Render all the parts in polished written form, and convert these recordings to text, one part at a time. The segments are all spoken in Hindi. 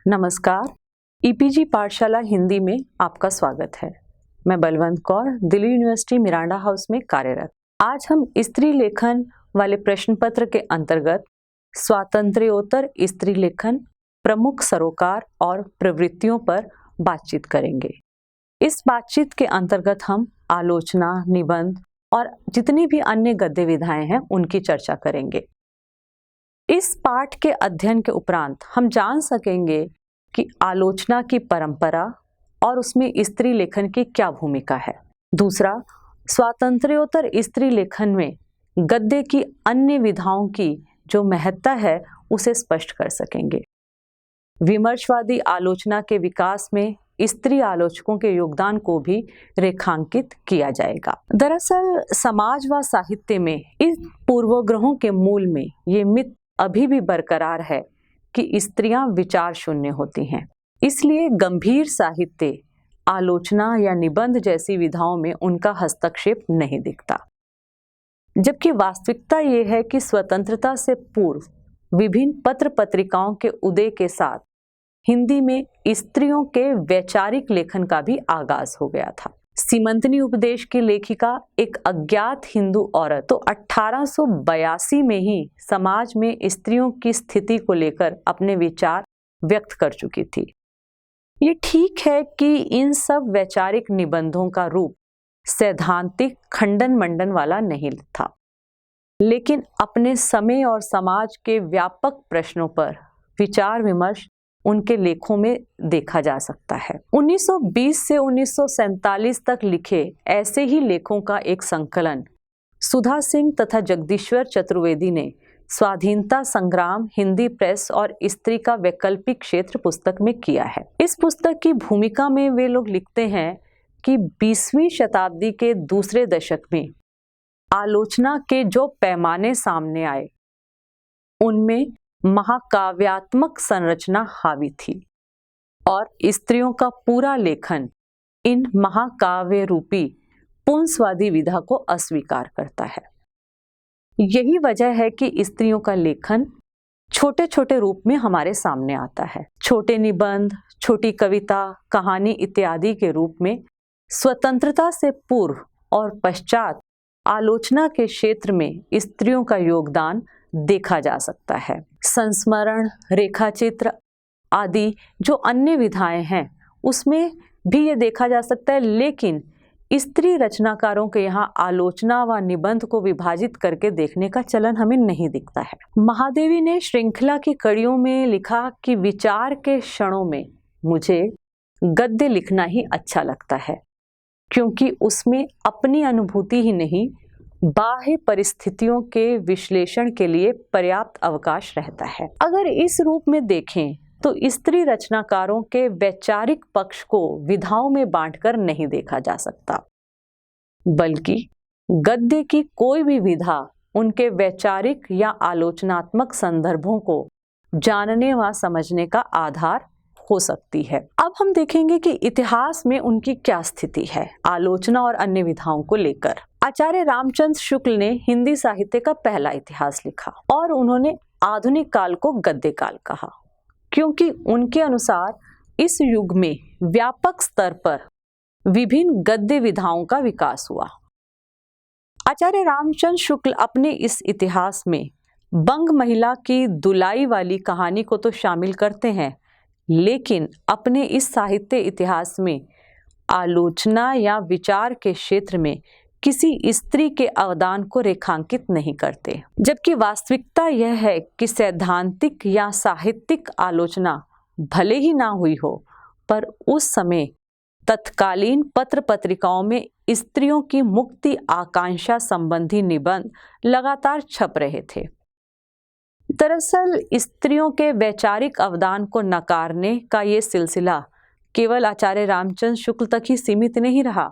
नमस्कार। ईपीजी पाठशाला हिंदी में आपका स्वागत है। मैं Balwant Kaur, Delhi university Miranda house में कार्यरत। आज हम स्त्री लेखन वाले प्रश्न पत्र के अंतर्गत स्वातंत्र्योत्तर स्त्री लेखन, प्रमुख सरोकार और प्रवृत्तियों पर बातचीत करेंगे। इस बातचीत के अंतर्गत हम आलोचना, निबंध और जितनी भी अन्य गद्य विधाएं हैं उनकी चर्चा करेंगे। इस पाठ के अध्ययन के उपरांत हम जान सकेंगे कि आलोचना की परंपरा और उसमें स्त्री लेखन की क्या भूमिका है। दूसरा, स्वातंत्र्योत्तर स्त्री लेखन में गद्य की अन्य विधाओं की जो महत्ता है उसे स्पष्ट कर सकेंगे। विमर्शवादी आलोचना के विकास में स्त्री आलोचकों के योगदान को भी रेखांकित किया जाएगा। दरअसल समाज व साहित्य में इस पूर्वग्रहों के मूल में ये मिथ अभी भी बरकरार है कि स्त्रियां विचार शून्य होती हैं। इसलिए गंभीर साहित्य, आलोचना या निबंध जैसी विधाओं में उनका हस्तक्षेप नहीं दिखता। जबकि वास्तविकता ये है कि स्वतंत्रता से पूर्व विभिन्न पत्र पत्रिकाओं के उदय के साथ हिंदी में स्त्रियों के वैचारिक लेखन का भी आगाज हो गया था। सीमंतनी उपदेश की लेखिका एक अज्ञात हिंदू औरत तो 1882 में ही समाज में स्त्रियों की स्थिति को लेकर अपने विचार व्यक्त कर चुकी थी। ये ठीक है कि इन सब वैचारिक निबंधों का रूप सैद्धांतिक खंडन मंडन वाला नहीं था, लेकिन अपने समय और समाज के व्यापक प्रश्नों पर विचार विमर्श उनके लेखों में देखा जा सकता है। 1920 से 1947 तक लिखे ऐसे ही लेखों का एक संकलन सुधा सिंह तथा जगदीश्वर चतुर्वेदी ने स्वाधीनता संग्राम, हिंदी प्रेस और स्त्री का वैकल्पिक क्षेत्र पुस्तक में किया है। इस पुस्तक की भूमिका में वे लोग लिखते हैं कि 20वीं शताब्दी के दूसरे दशक में आलोचना के जो पैमाने सामने आए उनमें महाकाव्यात्मक संरचना हावी थी और स्त्रियों का पूरा लेखन इन महाकाव्य रूपी पुंसवादी विधा को अस्वीकार करता है। यही वजह है कि स्त्रियों का लेखन छोटे छोटे रूप में हमारे सामने आता है। छोटे निबंध, छोटी कविता, कहानी इत्यादि के रूप में स्वतंत्रता से पूर्व और पश्चात आलोचना के क्षेत्र में स्त्रियों का योगदान देखा जा सकता है। संस्मरण, रेखाचित्र आदि जो अन्य विधाएं हैं उसमें भी ये देखा जा सकता है, लेकिन स्त्री रचनाकारों के यहाँ आलोचना व निबंध को विभाजित करके देखने का चलन हमें नहीं दिखता है। महादेवी ने श्रृंखला की कड़ियों में लिखा कि विचार के क्षणों में मुझे गद्य लिखना ही अच्छा लगता है, क्योंकि उसमें अपनी अनुभूति ही नहीं बाह्य परिस्थितियों के विश्लेषण के लिए पर्याप्त अवकाश रहता है। अगर इस रूप में देखें तो स्त्री रचनाकारों के वैचारिक पक्ष को विधाओं में बांटकर नहीं देखा जा सकता, बल्कि गद्य की कोई भी विधा उनके वैचारिक या आलोचनात्मक संदर्भों को जानने व समझने का आधार हो सकती है। अब हम देखेंगे कि इतिहास में उनकी क्या स्थिति है आलोचना और अन्य विधाओं को लेकर। आचार्य रामचंद्र शुक्ल ने हिंदी साहित्य का पहला इतिहास लिखा और उन्होंने आधुनिक काल को गद्य काल कहा, क्योंकि उनके अनुसार इस युग में व्यापक स्तर पर विभिन्न गद्य विधाओं का विकास हुआ। आचार्य रामचंद्र शुक्ल अपने इस इतिहास में बंग महिला की दुलाई वाली कहानी को तो शामिल करते हैं, लेकिन अपने इस साहित्य इतिहास में आलोचना या विचार के क्षेत्र में किसी स्त्री के अवदान को रेखांकित नहीं करते। जबकि वास्तविकता यह है कि सैद्धांतिक या साहित्यिक आलोचना भले ही ना हुई हो, पर उस समय तत्कालीन पत्र पत्रिकाओं में स्त्रियों की मुक्ति आकांक्षा संबंधी निबंध लगातार छप रहे थे। दरअसल स्त्रियों के वैचारिक अवदान को नकारने का ये सिलसिला केवल आचार्य रामचंद्र शुक्ल तक ही सीमित नहीं रहा,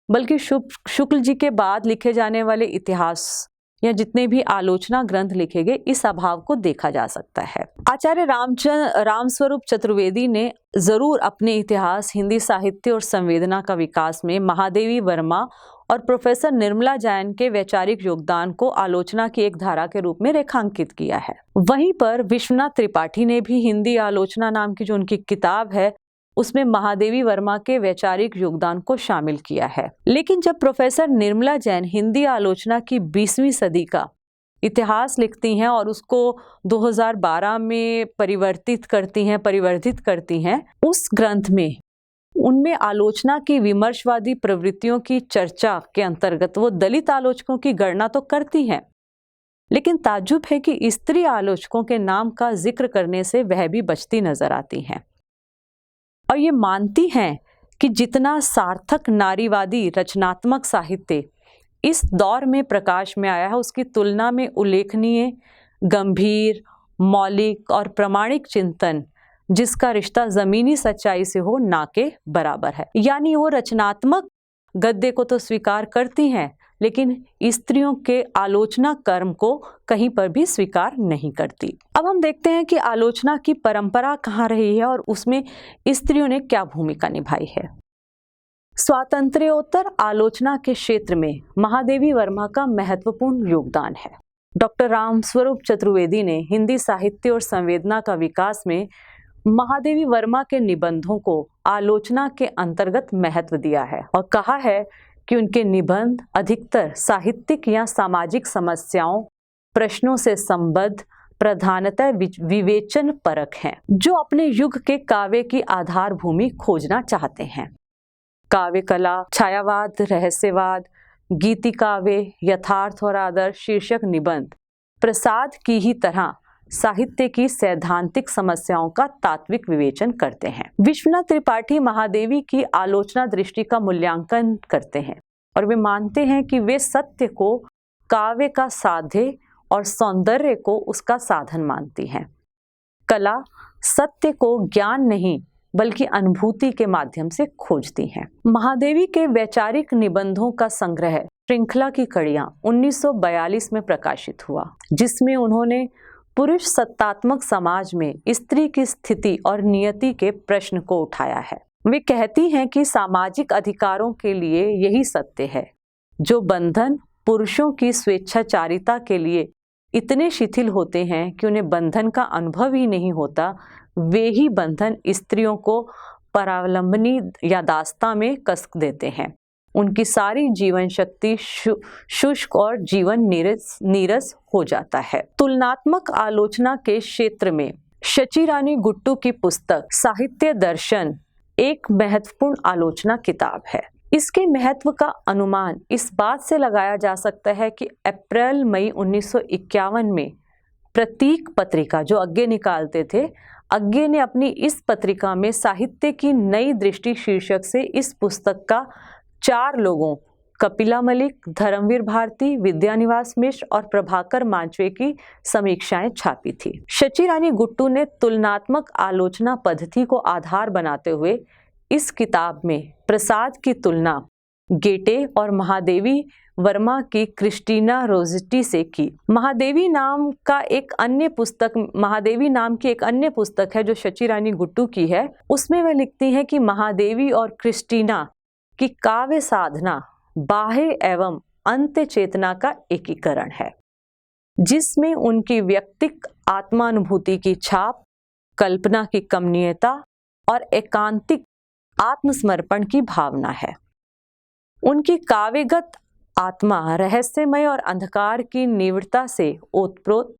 बल्कि शुक्ल जी के बाद लिखे जाने वाले इतिहास या जितने भी आलोचना ग्रंथ लिखे गए, इस अभाव को देखा जा सकता है। आचार्य रामस्वरूप चतुर्वेदी ने जरूर अपने इतिहास, हिंदी साहित्य और संवेदना का विकास में महादेवी वर्मा और प्रोफेसर निर्मला जैन के वैचारिक योगदान को आलोचना की एक धारा के रूप में रेखांकित किया है। वहीं पर विश्वनाथ त्रिपाठी ने भी हिंदी आलोचना नाम की जो उनकी किताब है उसमें महादेवी वर्मा के वैचारिक योगदान को शामिल किया है। लेकिन जब प्रोफेसर निर्मला जैन हिंदी आलोचना की 20वीं सदी का इतिहास लिखती हैं और उसको 2012 में परिवर्तित करती हैं, उस ग्रंथ में उनमें आलोचना की विमर्शवादी प्रवृत्तियों की चर्चा के अंतर्गत वो दलित आलोचकों की गणना तो करती हैं, लेकिन ताज्जुब है कि स्त्री आलोचकों के नाम का जिक्र करने से वह भी बचती नजर आती हैं और ये मानती हैं कि जितना सार्थक नारीवादी रचनात्मक साहित्य इस दौर में प्रकाश में आया है उसकी तुलना में उल्लेखनीय, गंभीर, मौलिक और प्रामाणिक चिंतन जिसका रिश्ता जमीनी सच्चाई से हो ना के बराबर है। यानी वो रचनात्मक गद्य को तो स्वीकार करती हैं लेकिन स्त्रियों के आलोचना कर्म को कहीं पर भी स्वीकार नहीं करती। अब हम देखते हैं कि आलोचना की परंपरा कहाँ रही है और उसमें स्त्रियों ने क्या भूमिका निभाई है। स्वातंत्र्योत्तर आलोचना के क्षेत्र में महादेवी वर्मा का महत्वपूर्ण योगदान है। डॉक्टर रामस्वरूप चतुर्वेदी ने हिंदी साहित्य और संवेदना का विकास में महादेवी वर्मा के निबंधों को आलोचना के अंतर्गत महत्व दिया है और कहा है कि उनके निबंध अधिकतर साहित्यिक या सामाजिक समस्याओं, प्रश्नों से संबद्ध, प्रधानतः विवेचन परक हैं, जो अपने युग के काव्य की आधार भूमि खोजना चाहते हैं। काव्य कला, छायावाद, रहस्यवाद, गीति काव्य, यथार्थ और आदर्श शीर्षक निबंध प्रसाद की ही तरह साहित्य की सैद्धांतिक समस्याओं का तात्विक विवेचन करते हैं। विश्वनाथ त्रिपाठी महादेवी की आलोचना दृष्टि का मूल्यांकन करते हैं और वे मानते हैं कि वे सत्य को काव्य का साध्य और सौंदर्य को उसका साधन मानती हैं। कला सत्य को ज्ञान नहीं बल्कि अनुभूति के माध्यम से खोजती हैं। महादेवी के वैचारिक निबंधों का संग्रह श्रृंखला की कड़ियां 1942 में प्रकाशित हुआ, जिसमें उन्होंने पुरुष सत्तात्मक समाज में स्त्री की स्थिति और नियति के प्रश्न को उठाया है। वे कहती हैं कि सामाजिक अधिकारों के लिए यही सत्य है, जो बंधन पुरुषों की स्वेच्छाचारिता के लिए इतने शिथिल होते हैं कि उन्हें बंधन का अनुभव ही नहीं होता, वे ही बंधन स्त्रियों को परावलंबनी या दास्ता में कस देते हैं। उनकी सारी जीवन शक्ति शुष्क और जीवन नीरस हो जाता है। तुलनात्मक आलोचना के क्षेत्र में शची रानी गुट्टू की पुस्तक साहित्य दर्शन एक महत्वपूर्ण आलोचना किताब है। इसके महत्व का अनुमान इस बात से लगाया जा सकता है कि अप्रैल मई 1951 में प्रतीक पत्रिका जो अग्गे निकालते थे, अग्गे ने अपनी इस पत्रिका में साहित्य की नई दृष्टि शीर्षक से इस पुस्तक का 4 लोगों कपिला मलिक, धर्मवीर भारती, विद्यानिवास मिश्र और प्रभाकर मांचवे की समीक्षाएं छापी थी। शची रानी गुट्टू ने तुलनात्मक आलोचना पद्धति को आधार बनाते हुए इस किताब में प्रसाद की तुलना गेटे और महादेवी वर्मा की क्रिस्टीना रोजेटी से की। महादेवी नाम की एक अन्य पुस्तक है जो शची रानी गुट्टू की है। उसमें वे लिखती हैं कि महादेवी और क्रिस्टीना की काव्य साधना बाह्य एवं अंत्य चेतना का एकीकरण है, जिसमें उनकी व्यक्तिक आत्मानुभूति की छाप, कल्पना की कमनीयता और एकांतिक आत्मसमर्पण की भावना है। उनकी काव्यगत आत्मा रहस्यमय और अंधकार की निविड़ता से ओतप्रोत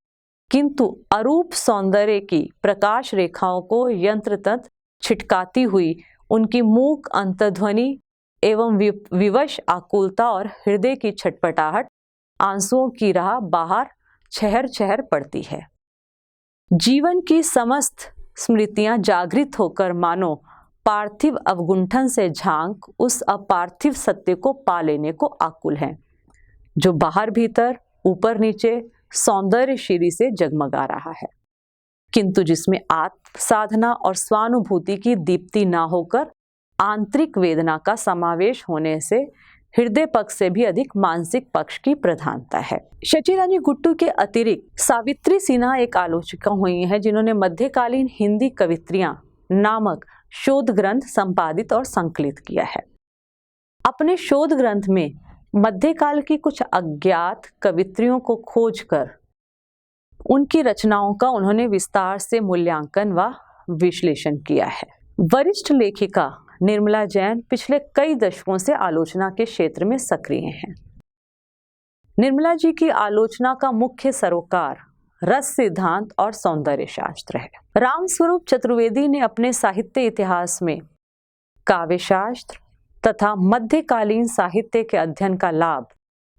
किंतु अरूप सौंदर्य की प्रकाश रेखाओं को यंत्रतंत्र छिटकाती हुई उनकी मूक अंतध्वनि एवं विवश आकुलता और हृदय की छटपटाहट आंसुओं की राह बाहर छहर छहर पड़ती है। जीवन की समस्त स्मृतियां जागृत होकर मानो पार्थिव अवगुंठन से झांक उस अपार्थिव सत्य को पा लेने को आकुल हैं, जो बाहर भीतर ऊपर नीचे सौंदर्यशीरी से जगमगा रहा है, किंतु जिसमें आत्म साधना और स्वानुभूति की दीप्ति ना होकर आंतरिक वेदना का समावेश होने से हृदय पक्ष से भी अधिक मानसिक पक्ष की प्रधानता है। शची रानी गुट्टू के अतिरिक्त सावित्री सिन्हा एक आलोचिका हुई हैं, जिन्होंने मध्यकालीन हिंदी कवित्रियां नामक शोध ग्रंथ संपादित और संकलित किया है। अपने शोध ग्रंथ में मध्यकाल की कुछ अज्ञात कवित्रियों को खोजकर उनकी रचनाओं का उन्होंने विस्तार से मूल्यांकन व विश्लेषण किया है। वरिष्ठ लेखिका निर्मला जैन पिछले कई दशकों से आलोचना के क्षेत्र में सक्रिय हैं। निर्मला जी की आलोचना का मुख्य सरोकार रस सिद्धांत और सौंदर्य शास्त्र है। रामस्वरूप चतुर्वेदी ने अपने साहित्य इतिहास में काव्य शास्त्र तथा मध्यकालीन साहित्य के अध्ययन का लाभ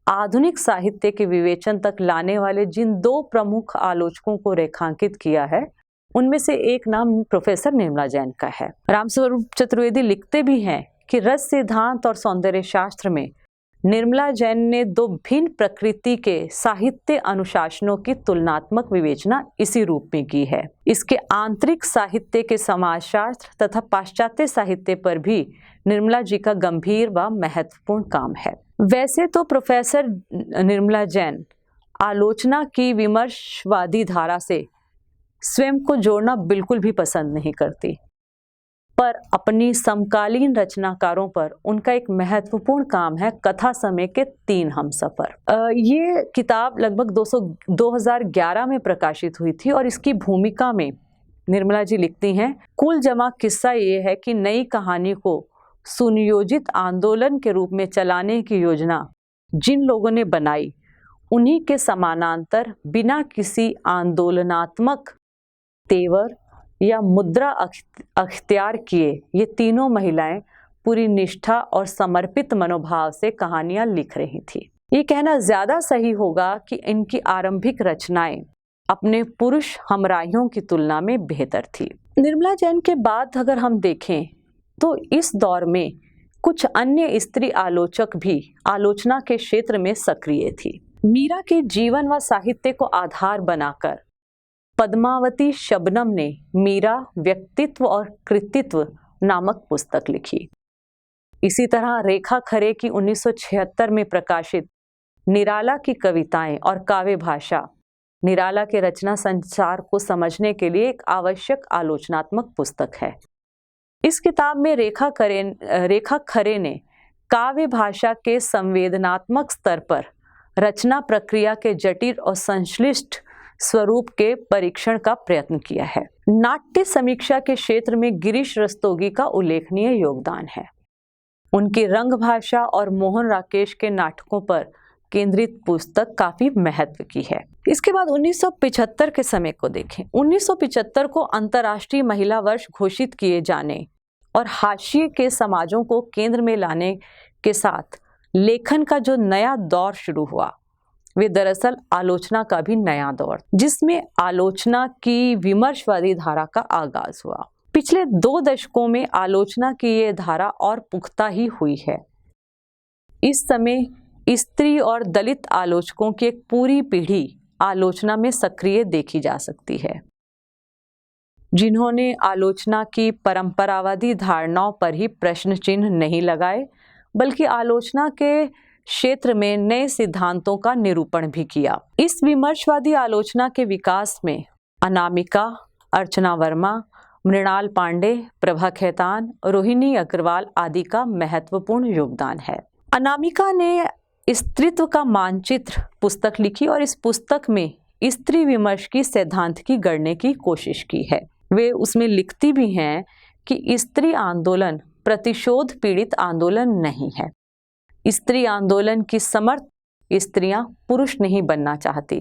आधुनिक साहित्य के विवेचन तक लाने वाले जिन दो प्रमुख आलोचकों को रेखांकित किया है, उनमें से एक नाम प्रोफेसर निर्मला जैन का है। रामस्वरूप चतुर्वेदी लिखते भी हैं कि रस सिद्धांत और सौंदर्य शास्त्र में निर्मला जैन ने दो भिन्न प्रकृति के साहित्य अनुशासनों की तुलनात्मक विवेचना इसी रूप में की है। इसके आंतरिक साहित्य के समाजशास्त्र तथा पाश्चात्य साहित्य पर भी निर्मला जी का गंभीर व महत्वपूर्ण काम है। वैसे तो प्रोफेसर निर्मला जैन आलोचना की विमर्शवादी धारा से स्वयं को जोड़ना बिल्कुल भी पसंद नहीं करती, पर अपनी समकालीन रचनाकारों पर उनका एक महत्वपूर्ण काम है कथा समय के 3 हमसफर। ये किताब लगभग 2011 में प्रकाशित हुई थी और इसकी भूमिका में निर्मला जी लिखती हैं, कुल जमा किस्सा ये है कि नई कहानी को सुनियोजित आंदोलन के रूप में चलाने की योजना जिन लोगों ने बनाई, उन्हीं के समानांतर बिना किसी आंदोलनात्मक तेवर या मुद्रा अख्तियार किए ये तीनों महिलाएं पूरी निष्ठा और समर्पित मनोभाव से कहानियां लिख रही थी। ये कहना ज्यादा सही होगा कि इनकी आरंभिक रचनाएं अपने पुरुष हमराहियों की तुलना में बेहतर थी। निर्मला जैन के बाद अगर हम देखें तो इस दौर में कुछ अन्य स्त्री आलोचक भी आलोचना के क्षेत्र में सक्रिय थी। मीरा के जीवन व साहित्य को आधार बनाकर पद्मावती शबनम ने मीरा व्यक्तित्व और कृतित्व नामक पुस्तक लिखी। इसी तरह रेखा खरे की 1976 में प्रकाशित निराला की कविताएं और काव्य भाषा निराला के रचना संसार को समझने के लिए एक आवश्यक आलोचनात्मक पुस्तक है। इस किताब में रेखा खरे ने काव्य भाषा के संवेदनात्मक स्तर पर रचना प्रक्रिया के जटिल और संश्लिष्ट स्वरूप के परीक्षण का प्रयत्न किया है। नाट्य समीक्षा के क्षेत्र में गिरीश रस्तोगी का उल्लेखनीय योगदान है। उनकी रंग भाषा और मोहन राकेश के नाटकों पर केंद्रित पुस्तक काफी महत्व की है। इसके बाद 1975 के समय को देखें। 1975 को अंतर्राष्ट्रीय महिला वर्ष घोषित किए जाने और हाशिए के समाजों को केंद्र में लाने के साथ लेखन का जो नया दौर शुरू हुआ, वे दरअसल आलोचना का भी नया दौर, जिसमें आलोचना की विमर्शवादी धारा का आगाज हुआ। पिछले 2 दशकों में आलोचना की ये धारा और पुख्ता ही हुई है। इस समय स्त्री और दलित आलोचकों की एक पूरी पीढ़ी आलोचना में सक्रिय देखी जा सकती है, जिन्होंने आलोचना की परंपरावादी धारणाओं पर ही प्रश्न चिन्ह नहीं लगाए, बल्कि आलोचना के क्षेत्र में नए सिद्धांतों का निरूपण भी किया। इस विमर्शवादी आलोचना के विकास में अनामिका, अर्चना वर्मा, मृणाल पांडे, प्रभा खेतान, रोहिणी अग्रवाल आदि का महत्वपूर्ण योगदान है। अनामिका ने स्त्रीत्व का मानचित्र पुस्तक लिखी और इस पुस्तक में स्त्री विमर्श की सैद्धांतिकी गढ़ने की कोशिश की है। वे उसमें लिखती भी हैं कि स्त्री आंदोलन प्रतिशोध पीड़ित आंदोलन नहीं है। स्त्री आंदोलन की समर्थ स्त्रियां पुरुष नहीं बनना चाहती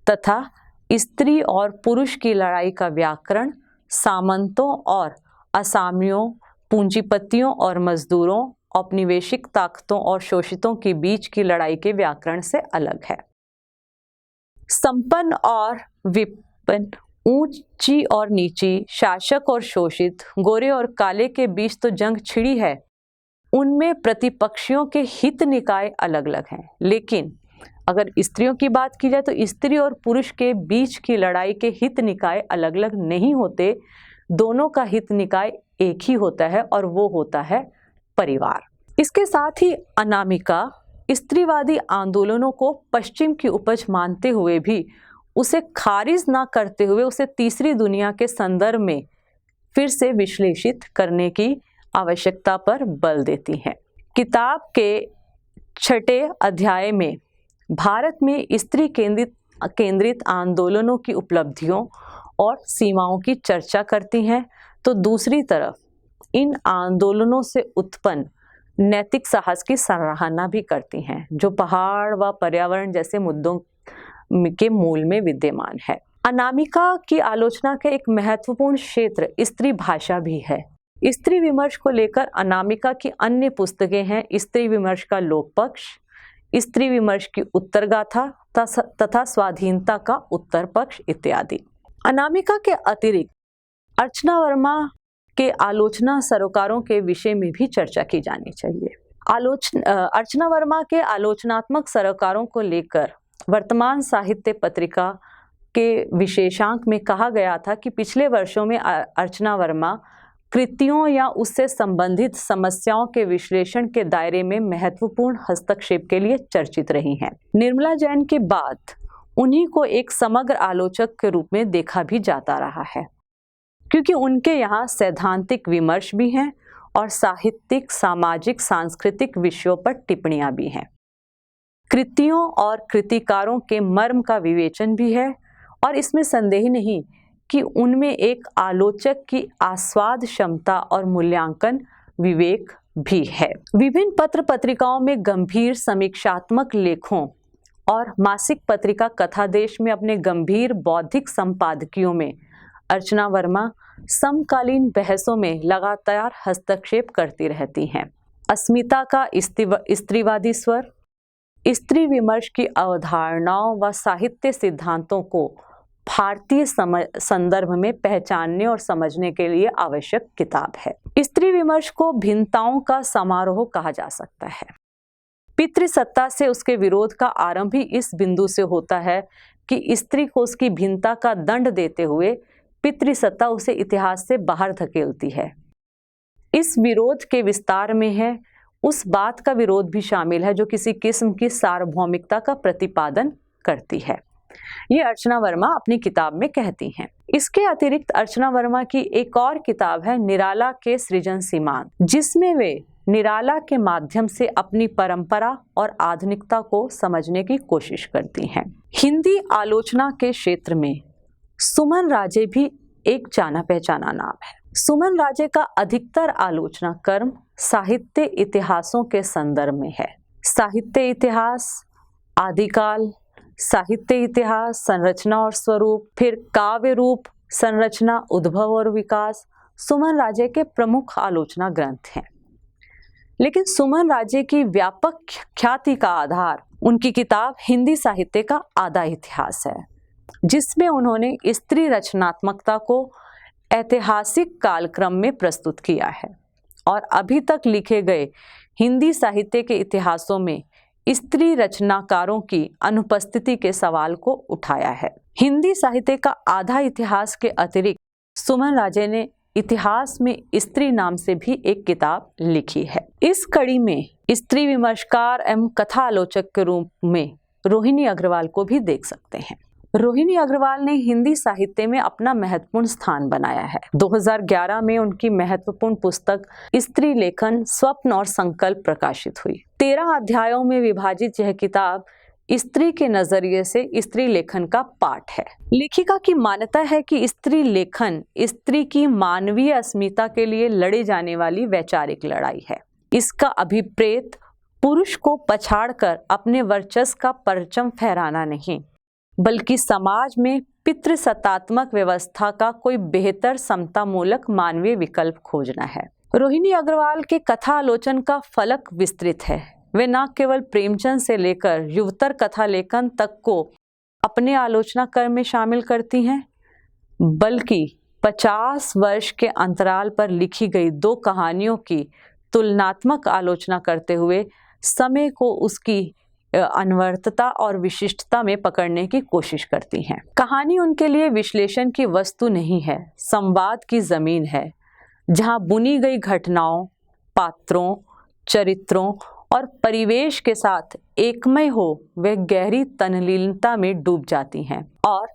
तथा स्त्री और पुरुष की लड़ाई का व्याकरण सामंतों और असामियों, पूंजीपतियों और मजदूरों, औपनिवेशिक ताकतों और शोषितों के बीच की लड़ाई के व्याकरण से अलग है। संपन्न और विपन्न, ऊंची और नीची, शासक और शोषित, गोरे और काले के बीच तो जंग छिड़ी है। उनमें प्रतिपक्षियों के हित निकाय अलग अलग हैं, लेकिन अगर स्त्रियों की बात की जाए तो स्त्री और पुरुष के बीच की लड़ाई के हित निकाय अलग अलग नहीं होते। दोनों का हित निकाय एक ही होता है और वो होता है परिवार। इसके साथ ही अनामिका स्त्रीवादी आंदोलनों को पश्चिम की उपज मानते हुए भी उसे खारिज ना करते हुए उसे तीसरी दुनिया के संदर्भ में फिर से विश्लेषित करने की आवश्यकता पर बल देती हैं। किताब के छठे अध्याय में भारत में स्त्री केंद्रित आंदोलनों की उपलब्धियों और सीमाओं की चर्चा करती हैं, तो दूसरी तरफ इन आंदोलनों से उत्पन्न नैतिक साहस की सराहना भी करती हैं, जो पहाड़ व पर्यावरण जैसे मुद्दों के मूल में विद्यमान है। अनामिका की आलोचना के एक महत्वपूर्ण क्षेत्र स्त्री भाषा भी है। स्त्री विमर्श को लेकर अनामिका की अन्य पुस्तकें हैं स्त्री विमर्श का लोक पक्ष, स्त्री विमर्श की उत्तरगाथा तथा स्वाधीनता का उत्तर पक्ष इत्यादि। अनामिका के अतिरिक्त अर्चना वर्मा के आलोचना सरोकारों के विषय में भी चर्चा की जानी चाहिए। अर्चना वर्मा के आलोचनात्मक सरोकारों को लेकर वर्तमान साहित्य पत्रिका के विशेषांक में कहा गया था कि पिछले वर्षों में अर्चना वर्मा कृतियों या उससे संबंधित समस्याओं के विश्लेषण के दायरे में महत्वपूर्ण हस्तक्षेप के लिए चर्चित रही हैं। निर्मला जैन के बाद उन्हीं को एक समग्र आलोचक के रूप में देखा भी जाता रहा है, क्योंकि उनके यहाँ सैद्धांतिक विमर्श भी हैं और साहित्यिक, सामाजिक, सांस्कृतिक विषयों पर टिप्पणियां भी हैं। कृतियों और कृतिकारों के मर्म का विवेचन भी है और इसमें संदेह नहीं कि उनमें एक आलोचक की आस्वाद क्षमता और मूल्यांकन विवेक भी है। विभिन्न पत्र पत्रिकाओं में गंभीर समीक्षात्मक लेखों और मासिक पत्रिका कथादेश में अपने गंभीर बौद्धिक संपादकियों में अर्चना वर्मा समकालीन बहसों में लगातार हस्तक्षेप करती रहती हैं। अस्मिता का स्त्रीवादी स्वर, स्त्री विमर्श की अवधारणाओं व साहित्य सिद्धांतों को भारतीय संदर्भ में पहचानने और समझने के लिए आवश्यक किताब है। स्त्री विमर्श को भिन्नताओं का समारोह कहा जा सकता है। पितृसत्ता से उसके विरोध का आरंभ ही इस बिंदु से होता है कि स्त्री को उसकी भिन्नता का दंड देते हुए पितृसत्ता उसे इतिहास से बाहर धकेलती है। इस विरोध के विस्तार में है उस बात का विरोध भी शामिल है जो किसी किस्म की सार्वभौमिकता का प्रतिपादन करती है। ये अर्चना वर्मा अपनी किताब में कहती हैं। इसके अतिरिक्त अर्चना वर्मा की एक और किताब है निराला के सृजन सीमांत, जिसमें वे निराला के माध्यम से अपनी परंपरा और आधुनिकता को समझने की कोशिश करती हैं। हिंदी आलोचना के क्षेत्र में सुमन राजे भी एक जाना पहचाना नाम है। सुमन राजे का अधिकतर आलोचना कर्म साहित्य इतिहासों के संदर्भ में है। साहित्य इतिहास, आदिकाल, साहित्य इतिहास, संरचना और स्वरूप, फिर काव्य रूप, संरचना, उद्भव और विकास सुमन राजे के प्रमुख आलोचना ग्रंथ हैं। लेकिन सुमन राजे की व्यापक ख्याति का आधार उनकी किताब हिंदी साहित्य का आधा इतिहास है, जिसमें उन्होंने स्त्री रचनात्मकता को ऐतिहासिक कालक्रम में प्रस्तुत किया है और अभी तक लिखे गए हिंदी साहित्य के इतिहासों में स्त्री रचनाकारों की अनुपस्थिति के सवाल को उठाया है। हिंदी साहित्य का आधा इतिहास के अतिरिक्त सुमन राजे ने इतिहास में स्त्री नाम से भी एक किताब लिखी है। इस कड़ी में स्त्री विमर्शकार एवं कथा आलोचक के रूप में रोहिणी अग्रवाल को भी देख सकते हैं। रोहिणी अग्रवाल ने हिंदी साहित्य में अपना महत्वपूर्ण स्थान बनाया है। 2011 में उनकी महत्वपूर्ण पुस्तक स्त्री लेखन, स्वप्न और संकल्प प्रकाशित हुई। 13 अध्यायों में विभाजित यह किताब स्त्री के नजरिए से स्त्री लेखन का पाठ है। लेखिका की मान्यता है कि स्त्री लेखन स्त्री की मानवीय अस्मिता के लिए लड़े जाने वाली वैचारिक लड़ाई है। इसका अभिप्रेत पुरुष को पछाड़कर अपने वर्चस्व का परचम फहराना नहीं, बल्कि समाज में पितृसत्तात्मक व्यवस्था का कोई बेहतर समतामूलक मानवीय विकल्प खोजना है। रोहिणी अग्रवाल के कथा आलोचन का फलक विस्तृत है। वे न केवल प्रेमचंद से लेकर युवतर कथा लेखन तक को अपने आलोचना कर्म में शामिल करती हैं, बल्कि 50 वर्ष के अंतराल पर लिखी गई 2 कहानियों की तुलनात्मक आलोचना करते हुए समय को उसकी अनवरतता और विशिष्टता में पकड़ने की कोशिश करती हैं। कहानी उनके लिए विश्लेषण की वस्तु नहीं है, संवाद की जमीन है, जहां बुनी गई घटनाओं, पात्रों, चरित्रों और परिवेश के साथ एकमय हो वे गहरी तन्लीनता में डूब जाती हैं। और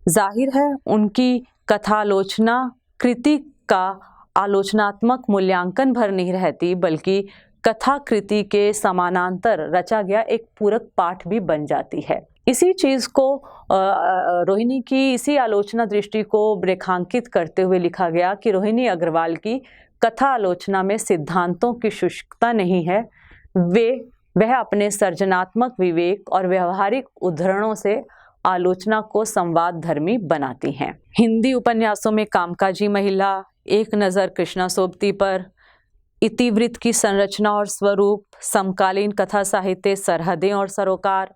जाहिर है उनकी कथालोचना कृति का आलोचनात्मक मूल्यांकन भर नहीं रहती, बल्कि कथाकृति के समानांतर रचा गया एक पूरक पाठ भी बन जाती है। इसी चीज को रोहिणी की इसी आलोचना दृष्टि को रेखांकित करते हुए लिखा गया कि रोहिणी अग्रवाल की कथा आलोचना में सिद्धांतों की शुष्कता नहीं है, वह अपने सर्जनात्मक विवेक और व्यवहारिक उदाहरणों से आलोचना को संवाद धर्मी बनाती हैं। हिंदी उपन्यासों में कामकाजी महिला, एक नज़र कृष्णा सोबती पर, इतिवृत्त की संरचना और स्वरूप, समकालीन कथा साहित्य, सरहदें और सरोकार,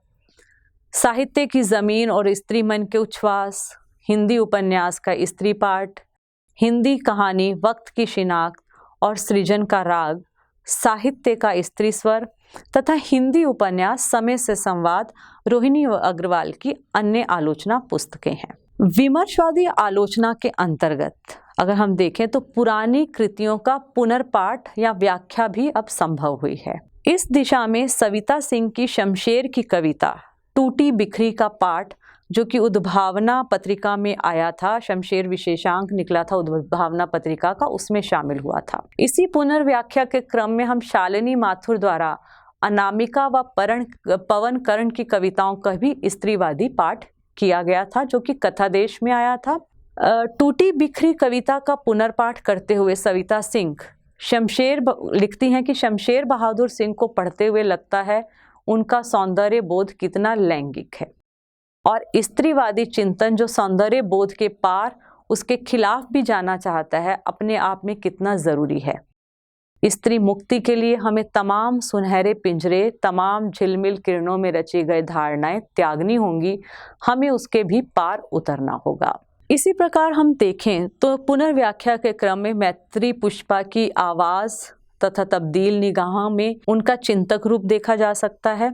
साहित्य की जमीन और स्त्री मन के उच्छ्वास, हिंदी उपन्यास का स्त्री पाठ, हिंदी कहानी वक्त की शिनाख्त और सृजन का राग, साहित्य का स्त्री स्वर तथा हिंदी उपन्यास समय से संवाद रोहिणी अग्रवाल की अन्य आलोचना पुस्तकें हैं। विमर्शवादी आलोचना के अंतर्गत अगर हम देखें तो पुरानी कृतियों का पुनर्पाठ या व्याख्या भी अब संभव हुई है। इस दिशा में सविता सिंह की शमशेर की कविता टूटी बिखरी का पाठ, जो कि उद्भावना पत्रिका में आया था, शमशेर विशेषांक निकला था उद्भावना पत्रिका का, उसमें शामिल हुआ था। इसी पुनर्व्याख्या के क्रम में हम शालिनी माथुर द्वारा अनामिका व पवन कर्ण की कविताओं का भी स्त्रीवादी पाठ किया गया था, जो कि कथादेश में आया था। टूटी बिखरी कविता का पुनर्पाठ करते हुए सविता सिंह लिखती हैं कि शमशेर बहादुर सिंह को पढ़ते हुए लगता है उनका सौंदर्य बोध कितना लैंगिक है, और स्त्रीवादी चिंतन जो सौंदर्य बोध के पार उसके खिलाफ भी जाना चाहता है, अपने आप में कितना जरूरी है। स्त्री मुक्ति के लिए हमें तमाम सुनहरे पिंजरे, तमाम झिलमिल किरणों में रची गई धारणाएं त्यागनी होंगी, हमें उसके भी पार उतरना होगा। इसी प्रकार हम देखें तो पुनर्व्याख्या के क्रम में मैत्री पुष्पा की आवाज तथा तब्दील निगाहों में उनका चिंतक रूप देखा जा सकता है।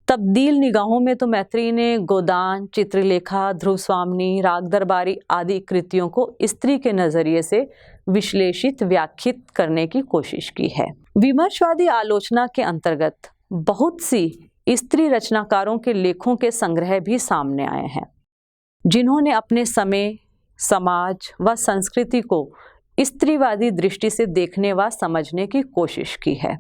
तब्दील निगाहों में तो मैत्री ने गोदान, चित्रलेखा, ध्रुव स्वामिनी, राग दरबारी आदि कृतियों को स्त्री के नजरिए से विश्लेषित व्याख्यात करने की कोशिश की है। विमर्शवादी आलोचना के अंतर्गत बहुत सी स्त्री रचनाकारों के लेखों के संग्रह भी सामने आए हैं, जिन्होंने अपने समय, समाज व संस्कृति को स्त्रीवादी दृष्टि से देखने व समझने की कोशिश की है।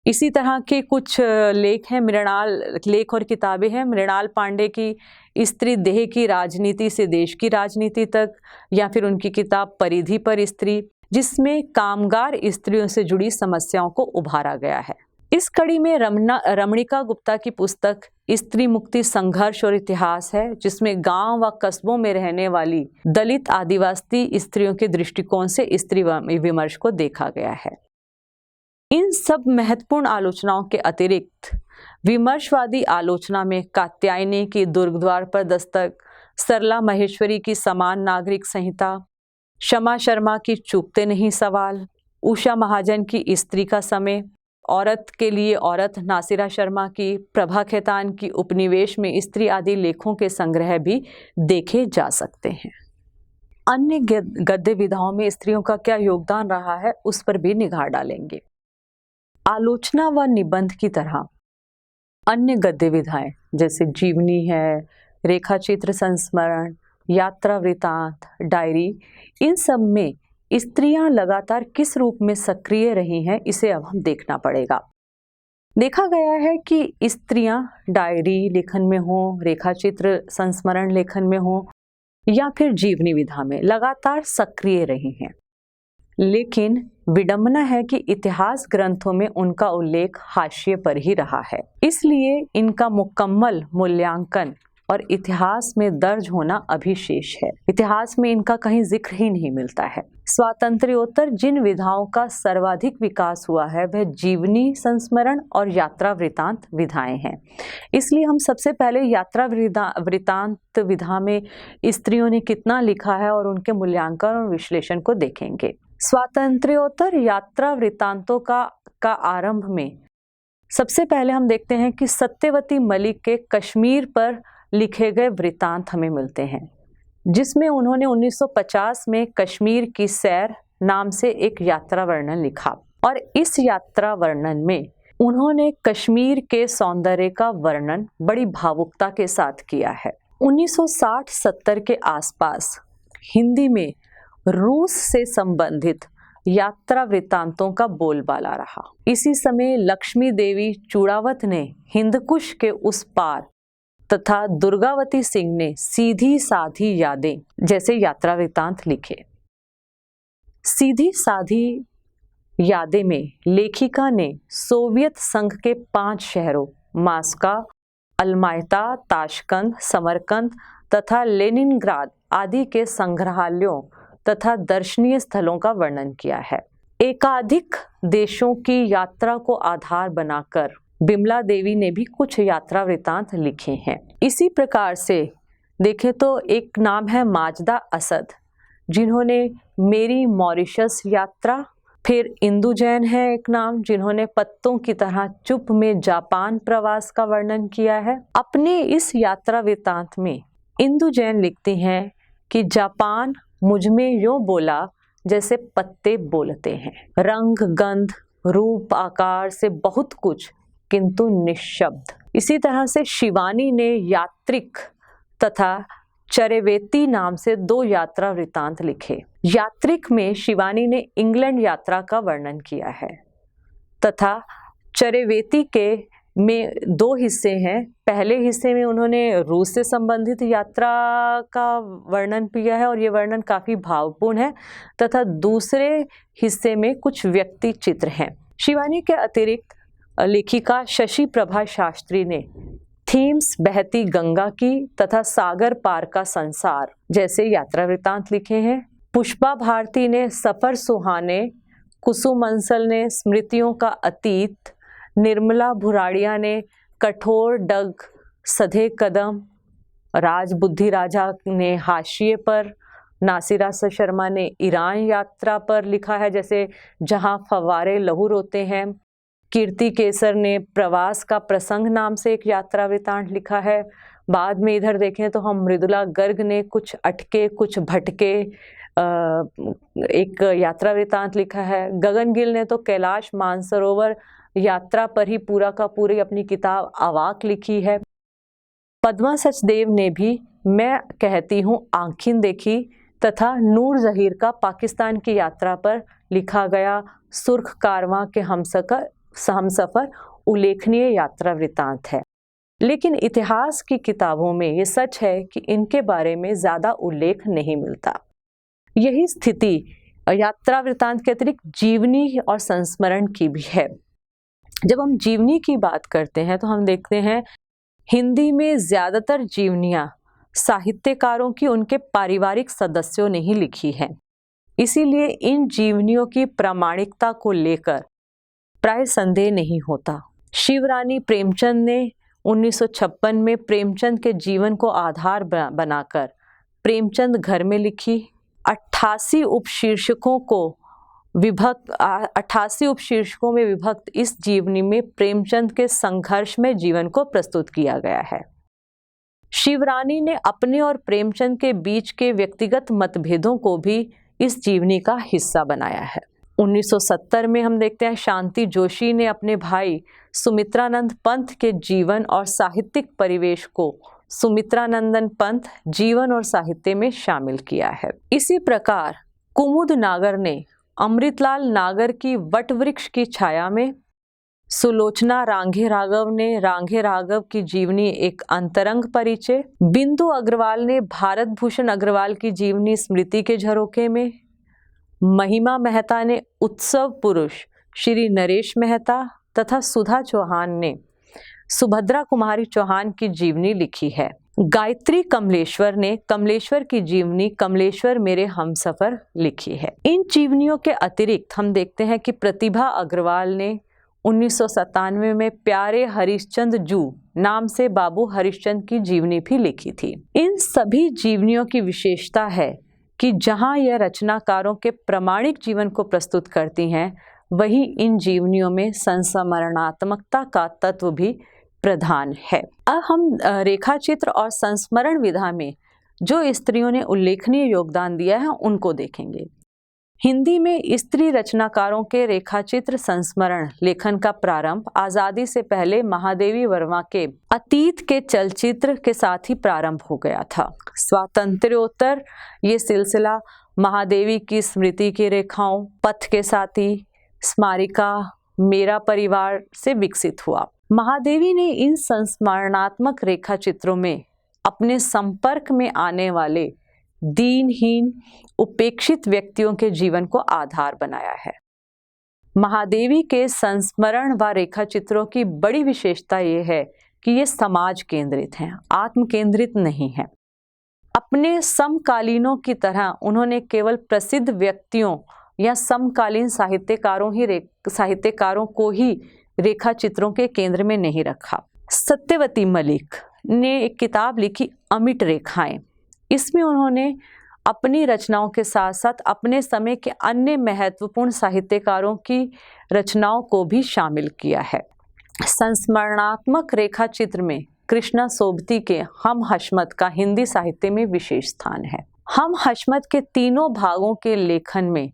इसी तरह के कुछ लेख और किताबें हैं। मृणाल पांडे की स्त्री देह की राजनीति से देश की राजनीति तक, या फिर उनकी किताब परिधि पर स्त्री, जिसमें कामगार स्त्रियों से जुड़ी समस्याओं को उभारा गया है। इस कड़ी में रमणिका गुप्ता की पुस्तक स्त्री मुक्ति संघर्ष और इतिहास है, जिसमें गांव व कस्बों में रहने वाली दलित आदिवासी स्त्रियों के दृष्टिकोण से स्त्री विमर्श को देखा गया है। इन सब महत्वपूर्ण आलोचनाओं के अतिरिक्त विमर्शवादी आलोचना में कात्यायनी की दुर्गद्वार पर दस्तक, सरला महेश्वरी की समान नागरिक संहिता, शमा शर्मा की चूकते नहीं सवाल, उषा महाजन की स्त्री का समय, औरत के लिए औरत नासिरा शर्मा की, प्रभा खेतान की उपनिवेश में स्त्री आदि लेखों के संग्रह भी देखे जा सकते हैं। अन्य गद्य विधाओं में स्त्रियों का क्या योगदान रहा है, उस पर भी निगाह डालेंगे। आलोचना व निबंध की तरह अन्य गद्य विधाएं जैसे जीवनी है, रेखाचित्र संस्मरण, यात्रा वृतांत, डायरी, इन सब में स्त्रियां लगातार किस रूप में सक्रिय रही हैं, इसे अब हम देखना पड़ेगा। देखा गया है कि स्त्रियां डायरी लेखन में हो, रेखाचित्र संस्मरण लेखन में हो, या फिर जीवनी विधा में लगातार सक्रिय रही हैं। लेकिन विडंबना है कि इतिहास ग्रंथों में उनका उल्लेख हाशिए पर ही रहा है, इसलिए इनका मुकम्मल मूल्यांकन और इतिहास में दर्ज होना अभी शेष है। इतिहास में इनका कहीं जिक्र ही नहीं मिलता है। स्वातंत्र्योत्तर जिन विधाओं का सर्वाधिक विकास हुआ है वह जीवनी संस्मरण और यात्रा वृतांत विधाएं हैं। इसलिए हम सबसे पहले यात्रा वृतांत विधा में स्त्रियों ने कितना लिखा है और उनके मूल्यांकन और विश्लेषण को देखेंगे। स्वातंत्र्योत्तर यात्रा वृतांतों का आरंभ में सबसे पहले हम देखते हैं कि सत्यवती मलिक के कश्मीर पर लिखे गए वृतांत हमें मिलते हैं, जिसमें उन्होंने 1950 में कश्मीर की सैर नाम से एक यात्रा वर्णन लिखा, और इस यात्रा वर्णन में उन्होंने कश्मीर के सौंदर्य का वर्णन बड़ी भावुकता के साथ किया है। 1960-70 के आसपास हिंदी में रूस से संबंधित यात्रा वृत्तांतों का बोलबाला रहा। इसी समय लक्ष्मी देवी चूड़ावत ने हिंदकुश के उस पार तथा दुर्गावती सिंह ने सीधी साधी यादें जैसे यात्रा वृत्तांत लिखे। सीधी साधी यादें में लेखिका ने सोवियत संघ के 5 शहरों मास्को, अल्माता, ताशकंद, समरकंद तथा लेनिनग्राद आदि के संग्रहालयों तथा दर्शनीय स्थलों का वर्णन किया है। एकाधिक देशों की यात्रा को आधार बनाकर बिमला देवी ने भी कुछ यात्रा वृत्तांत लिखे हैं। इसी प्रकार से देखें तो एक नाम है माजदा असद, जिन्होंने मेरी मॉरिशस यात्रा, फिर इंदु जैन है एक नाम, जिन्होंने पत्तों की तरह चुप में जापान प्रवास का वर्णन किया है। अपने इस यात्रा वृत्तांत में इंदु जैन लिखती हैं कि जापान मुझ में यूं बोला जैसे पत्ते बोलते हैं, रंग गंध रूप आकार से बहुत कुछ किंतु निशब्द। इसी तरह से शिवानी ने यात्रिक तथा चरेवेती नाम से 2 यात्रा वृत्तांत लिखे। यात्रिक में शिवानी ने इंग्लैंड यात्रा का वर्णन किया है तथा चरेवेती के में 2 हिस्से हैं। पहले हिस्से में उन्होंने रूस से संबंधित यात्रा का वर्णन किया है और ये वर्णन काफ़ी भावपूर्ण है तथा दूसरे हिस्से में कुछ व्यक्ति चित्र हैं। शिवानी के अतिरिक्त लेखिका शशि प्रभा शास्त्री ने थीम्स बहती गंगा की तथा सागर पार का संसार जैसे यात्रा वृत्तांत लिखे हैं। पुष्पा भारती ने सफर सुहाने, कुसुम अंसल ने स्मृतियों का अतीत, निर्मला भुराड़िया ने कठोर डग सधे कदम, राज बुद्धि राजा ने हाशिए पर, नासिरा शर्मा ने ईरान यात्रा पर लिखा है जैसे जहां फव्वारे लहू रोते हैं। कीर्ति केसर ने प्रवास का प्रसंग नाम से एक यात्रा वृत्तांत लिखा है। बाद में इधर देखें तो हम मृदुला गर्ग ने कुछ अटके कुछ भटके एक यात्रा वृत्तांत लिखा है। गगन गिल ने तो कैलाश मानसरोवर यात्रा पर ही पूरा का पूरी अपनी किताब अवाक लिखी है। पद्मा सचदेव ने भी मैं कहती हूँ आँखीं देखी तथा नूर जहीर का पाकिस्तान की यात्रा पर लिखा गया सुर्ख कारवां के हमसफर उल्लेखनीय यात्रा वृत्तांत है। लेकिन इतिहास की किताबों में ये सच है कि इनके बारे में ज़्यादा उल्लेख नहीं मिलता। यही स्थिति यात्रा वृत्तांत के अतिरिक्त जीवनी और संस्मरण की भी है। जब हम जीवनी की बात करते हैं तो हम देखते हैं हिंदी में ज़्यादातर जीवनियाँ साहित्यकारों की उनके पारिवारिक सदस्यों ने ही लिखी हैं। इसीलिए इन जीवनियों की प्रामाणिकता को लेकर प्राय संदेह नहीं होता। शिवरानी प्रेमचंद ने 1956 में प्रेमचंद के जीवन को आधार बनाकर प्रेमचंद घर में लिखी। 88 उपशीर्षकों में विभक्त इस जीवनी में प्रेमचंद के संघर्ष में जीवन को प्रस्तुत किया गया है। शिवरानी ने अपने और प्रेमचंद के बीच के व्यक्तिगत मतभेदों को भी इस जीवनी का हिस्सा बनाया है। 1970 में हम देखते हैं शांति जोशी ने अपने भाई सुमित्रानंद पंत के जीवन और साहित्यिक परिवेश को सुमित्रानंदन पंत जीवन और साहित्य में शामिल किया है। इसी प्रकार कुमुद नागर ने अमृतलाल नागर की वटवृक्ष की छाया में, सुलोचना रांघे राघव ने रांघे राघव की जीवनी एक अंतरंग परिचय, बिंदु अग्रवाल ने भारत भूषण अग्रवाल की जीवनी स्मृति के झरोखे में, महिमा मेहता ने उत्सव पुरुष श्री नरेश मेहता तथा सुधा चौहान ने सुभद्रा कुमारी चौहान की जीवनी लिखी है। गायत्री कमलेश्वर ने कमलेश्वर की जीवनी कमलेश्वर मेरे हमसफर लिखी है। इन जीवनियों के अतिरिक्त हम देखते हैं कि प्रतिभा अग्रवाल ने 1997 में प्यारे हरिश्चंद्र जू नाम से बाबू हरिश्चंद्र की जीवनी भी लिखी थी। इन सभी जीवनियों की विशेषता है कि जहां यह रचनाकारों के प्रामाणिक जीवन को प्रस्तुत करती हैं, वहीं इन जीवनियों में संस्मरणात्मकता का तत्व भी प्रधान है। अब हम रेखाचित्र और संस्मरण विधा में जो स्त्रियों ने उल्लेखनीय योगदान दिया है उनको देखेंगे। हिंदी में स्त्री रचनाकारों के रेखाचित्र संस्मरण लेखन का प्रारंभ आजादी से पहले महादेवी वर्मा के अतीत के चलचित्र के साथ ही प्रारंभ हो गया था। स्वातंत्र्योत्तर ये सिलसिला महादेवी की स्मृति की रेखाओं, पथ के साथी, स्मारिका, मेरा परिवार से विकसित हुआ। महादेवी ने इन संस्मरणात्मक रेखा चित्रों में अपने संपर्क में आने वाले दीनहीन, उपेक्षित व्यक्तियों के जीवन को आधार बनाया है। महादेवी के संस्मरण व रेखा चित्रों की बड़ी विशेषता ये है कि ये समाज केंद्रित हैं, आत्म केंद्रित नहीं है। अपने समकालीनों की तरह उन्होंने केवल प्रसिद्ध व्यक्तियों या समकालीन साहित्यकारों को ही रेखा चित्रों के केंद्र में नहीं रखा। सत्यवती मलिक ने एक किताब लिखी अमिट रेखाएं। इसमें उन्होंने अपनी रचनाओं के साथ साथ अपने समय के अन्य महत्वपूर्ण साहित्यकारों की रचनाओं को भी शामिल किया है। संस्मरणात्मक रेखा चित्र में कृष्णा सोबती के हम हशमत का हिंदी साहित्य में विशेष स्थान है। हम हशमत के तीनों भागों के लेखन में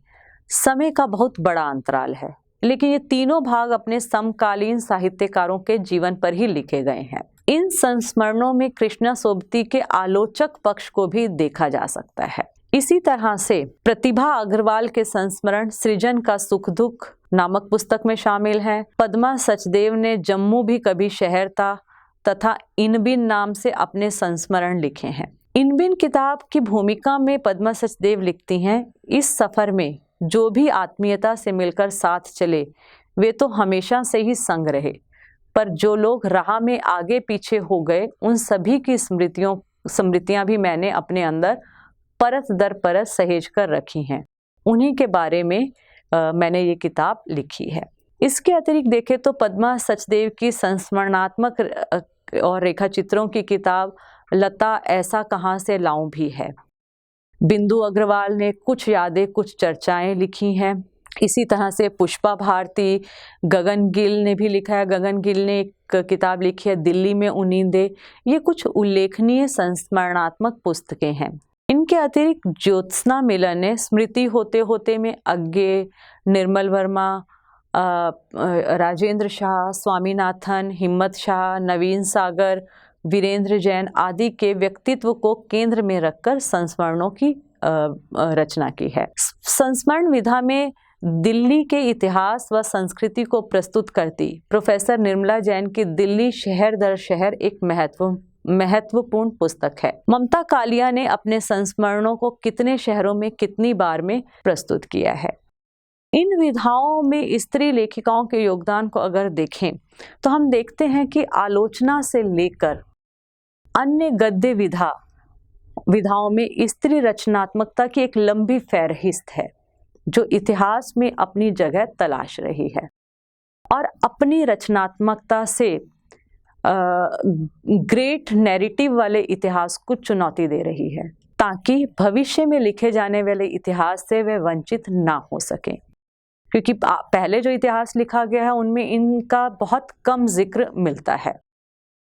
समय का बहुत बड़ा अंतराल है, लेकिन ये तीनों भाग अपने समकालीन साहित्यकारों के जीवन पर ही लिखे गए हैं। इन संस्मरणों में कृष्णा सोबती के आलोचक पक्ष को भी देखा जा सकता है। इसी तरह से प्रतिभा अग्रवाल के संस्मरण सृजन का सुख दुख नामक पुस्तक में शामिल है। पद्मा सचदेव ने जम्मू भी कभी शहर था तथा इनबिन नाम से अपने संस्मरण लिखे हैं। इनबिन किताब की भूमिका में पद्मा सचदेव लिखती हैं, इस सफर में जो भी आत्मीयता से मिलकर साथ चले वे तो हमेशा से ही संग रहे, पर जो लोग राह में आगे पीछे हो गए उन सभी की स्मृतियां भी मैंने अपने अंदर परत दर परत सहेज कर रखी हैं। उन्हीं के बारे में मैंने ये किताब लिखी है। इसके अतिरिक्त देखें तो पद्मा सचदेव की संस्मरणात्मक और रेखा चित्रों की किताब लता ऐसा कहाँ से लाऊं भी है। बिंदु अग्रवाल ने कुछ यादें कुछ चर्चाएं लिखी हैं। इसी तरह से पुष्पा भारती, गगन गिल ने भी लिखा है। गगन गिल ने एक किताब लिखी है दिल्ली में उनींदे। ये कुछ उल्लेखनीय संस्मरणात्मक पुस्तकें हैं। इनके अतिरिक्त ज्योत्सना मिलन ने स्मृति होते होते में अज्ञे, निर्मल वर्मा, राजेंद्र शाह, स्वामीनाथन, हिम्मत शाह, नवीन सागर, वीरेंद्र जैन आदि के व्यक्तित्व को केंद्र में रखकर संस्मरणों की रचना की है। संस्मरण विधा में दिल्ली के इतिहास व संस्कृति को प्रस्तुत करती प्रोफेसर निर्मला जैन की दिल्ली शहर दर शहर एक महत्वपूर्ण पुस्तक है। ममता कालिया ने अपने संस्मरणों को कितने शहरों में कितनी बार में प्रस्तुत किया है। इन विधाओं में स्त्री लेखिकाओं के योगदान को अगर देखें तो हम देखते हैं कि आलोचना से लेकर अन्य गद्य विधाओं में स्त्री रचनात्मकता की एक लंबी फहरिस्त है जो इतिहास में अपनी जगह तलाश रही है और अपनी रचनात्मकता से ग्रेट नैरेटिव वाले इतिहास को चुनौती दे रही है ताकि भविष्य में लिखे जाने वाले इतिहास से वे वंचित ना हो सके, क्योंकि पहले जो इतिहास लिखा गया है उनमें इनका बहुत कम जिक्र मिलता है।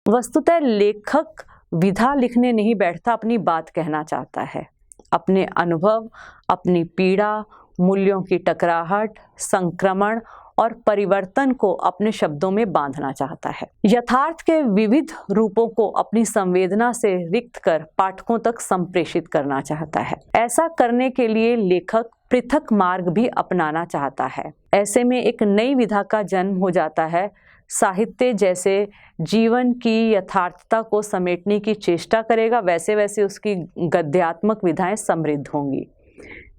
वस्तुतः लेखक विधा लिखने नहीं बैठता, अपनी बात कहना चाहता है। अपने अनुभव, अपनी पीड़ा, मूल्यों की टकराहट, संक्रमण और परिवर्तन को अपने शब्दों में बांधना चाहता है। यथार्थ के विविध रूपों को अपनी संवेदना से रिक्त कर पाठकों तक संप्रेषित करना चाहता है। ऐसा करने के लिए लेखक पृथक मार्ग भी अपनाना चाहता है। ऐसे में एक नई विधा का जन्म हो जाता है। साहित्य जैसे जीवन की यथार्थता को समेटने की चेष्टा करेगा, वैसे वैसे उसकी गद्यात्मक विधाएं समृद्ध होंगी।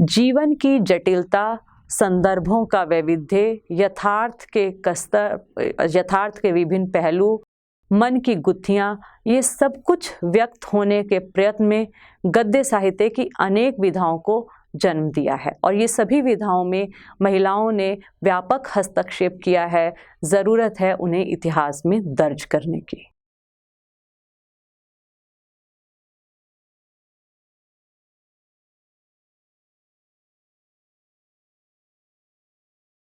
जीवन की जटिलता, संदर्भों का वैविध्य, यथार्थ के विभिन्न पहलू, मन की गुत्थियां, ये सब कुछ व्यक्त होने के प्रयत्न में गद्य साहित्य की अनेक विधाओं को जन्म दिया है और ये सभी विधाओं में महिलाओं ने व्यापक हस्तक्षेप किया है। ज़रूरत है उन्हें इतिहास में दर्ज करने की।